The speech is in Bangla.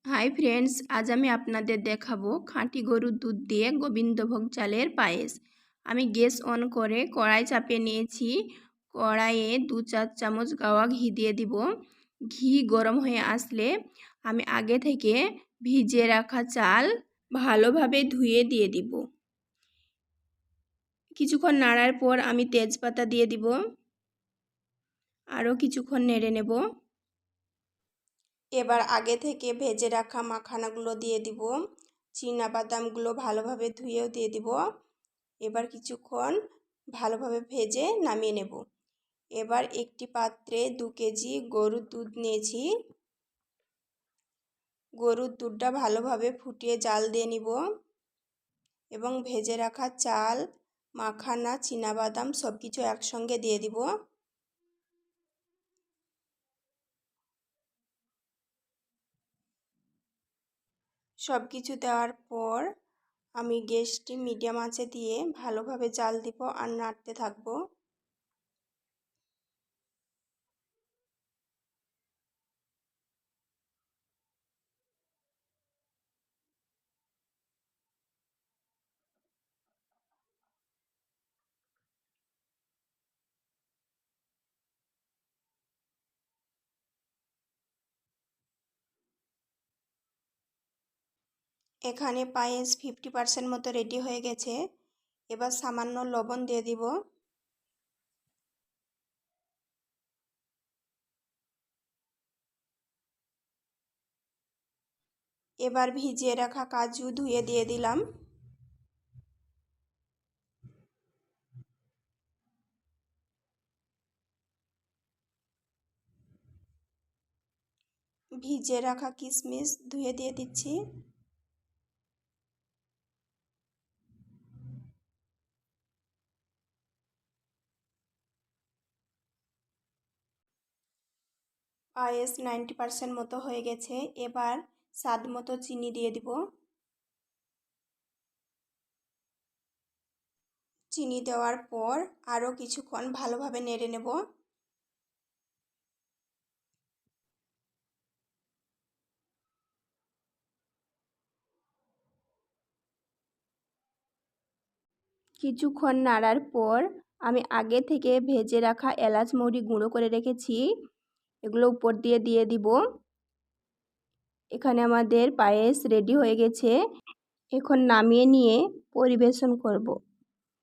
হাই ফ্রেন্ডস, আজ আমি আপনাদের দেখাবো খাঁটি গরুর দুধ দিয়ে গোবিন্দভোগ চালের পায়েস। আমি গ্যাস অন করে কড়াই চাপিয়ে নিয়েছি। কড়াইয়ে 2-4 চামচ গাওয়া ঘি দিয়ে দিব। ঘি গরম হয়ে আসলে আমি আগে থেকে ভিজিয়ে রাখা চাল ভালোভাবে ধুয়ে দিয়ে দিব। কিছুক্ষণ নাড়ার পর আমি তেজপাতা দিয়ে দিব। আরও কিছুক্ষণ নেড়ে নেব। এবার আগে থেকে ভেজে রাখা মাখানাগুলো দিয়ে দিব। বাদামগুলো ভালোভাবে ধুয়েও দিয়ে দিব। এবার কিছুক্ষণ ভালোভাবে ভেজে নামিয়ে নেব। এবার একটি পাত্রে 2 কেজি গরুর দুধ নিয়েছি। গরুর দুধটা ভালোভাবে ফুটিয়ে জাল দিয়ে নিব এবং ভেজে রাখা চাল, মাখানা, বাদাম সব কিছু একসঙ্গে দিয়ে দিব। সব কিছু দেওয়ার পর আমি গ্যাসটি মিডিয়াম আঁচে দিয়ে ভালোভাবে জাল দিব আর নাড়তে থাকবো। এখানে পায়েস 50% মতো রেডি হয়ে গেছে। এবার সামান্য লবণ দিয়ে দিব। এবার ভিজিয়ে রাখা কাজু ধুয়ে দিয়ে দিলাম। ভিজিয়ে রাখা কিশমিশ ধুয়ে দিয়ে দিচ্ছি। পায়েস 90% মতো হয়ে গেছে। এবার স্বাদ মতো চিনি দিয়ে দিব। চিনি দেওয়ার পর আরও কিছুক্ষণ ভালোভাবে নেড়ে নেব। কিছুক্ষণ নাড়ার পর আমি আগে থেকে ভেজে রাখা এলাচ মৌরি গুঁড়ো করে রেখেছি, এগুলো উপর দিয়ে দিয়ে দিব। এখানে আমাদের পায়েস রেডি হয়ে গেছে। এখন নামিয়ে নিয়ে পরিবেশন করব।